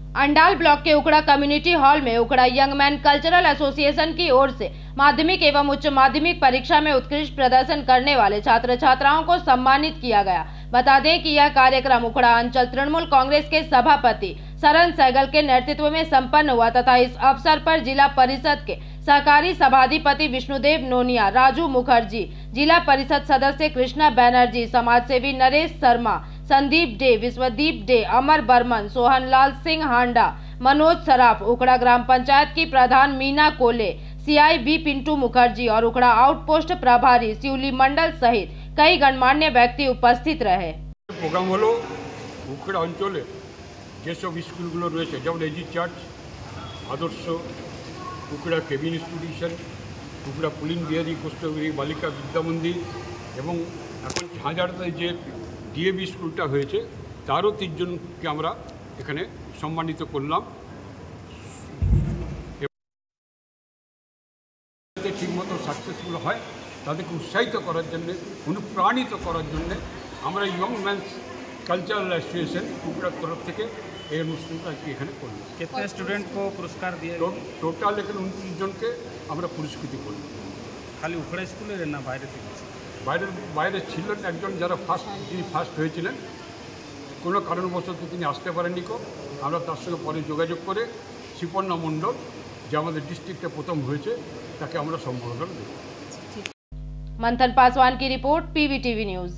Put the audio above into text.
Andal block के उकड़ा community hall में उकड़ा young man cultural association की ओर से माध्यमिक एवं उच्च माध्यमिक परीक्षा में उत्कृष्ट प्रदर्शन करने वाले छात्र छात्राओं को सम्मानित किया गया। बता दें कि यह कार्यक्रम उकड़ा अंचल तृणमूल कांग्रेस के सभापति शरण सहगल के नेतृत्व में संपन्न हुआ तथा इस अवसर पर जिला परिषद के सहकारी सभाधिपति विष्णुदेव नोनिया, राजू मुखर्जी, जिला परिषद सदस्य कृष्णा बैनर्जी, समाजसेवी नरेश शर्मा, संदीप डे, विश्वदीप डे, अमर बर्मन, सोहनलाल सिंह हांडा, मनोज सराफ, उकड़ा ग्राम पंचायत की प्रधान मीना कोले, CIB पिंटू मुखर्जी और उकड़ा आउटपोस्ट प्रभारी शिवली मंडल सहित कई गणमान्य व्यक्ति उपस्थित रहे। प्रोग्राम हलो उकड़ा अंचले जेसब स्कूलगुलो रयेछे जेमन एजी चार्च, आदर्श, उकड़ा केबिन इंस्टीट्यूशन, उकड़ा पुलिन बिहारी कस्तूरी बालिका विद्या मंदिर एवं एखन झाँझाड़ते जे DAV स्कूलटा हয়েছে तारो 3 जनके आमरा एखाने सम्मानित करलाम। ঠিকমতো সাকসেসফুল হয় তাদেরকে উৎসাহিত করার জন্য, অনুপ্রাণিত করার জন্য আমরা ইয়ং ম্যানস कल्चरल एसोसिएशन उकड़ा तरफ থেকে এই অনুষ্ঠানটা এখানে করলাম। कितने स्टूडेंट को पुरस्कार दिया? টোটাল এখানে 29 জনকে আমরা পুরস্কৃত করলাম। খালি উকড়া স্কুলের না বাইরে থেকে? বাইরে ছিলেন একজন যারা যিনি ফার্স্ট হয়েছিলেন, কোনো কারণবশত তিনি আসতে পারেননি। আমরা তার সঙ্গে পরে যোগাযোগ করে শিপন্না মণ্ডল যে আমাদের ডিস্ট্রিক্টে প্রথম হয়েছে তাকে আমরা সম্বোধন দেব। मंथन पासवान की रिपोर्ट, PVTV न्यूज।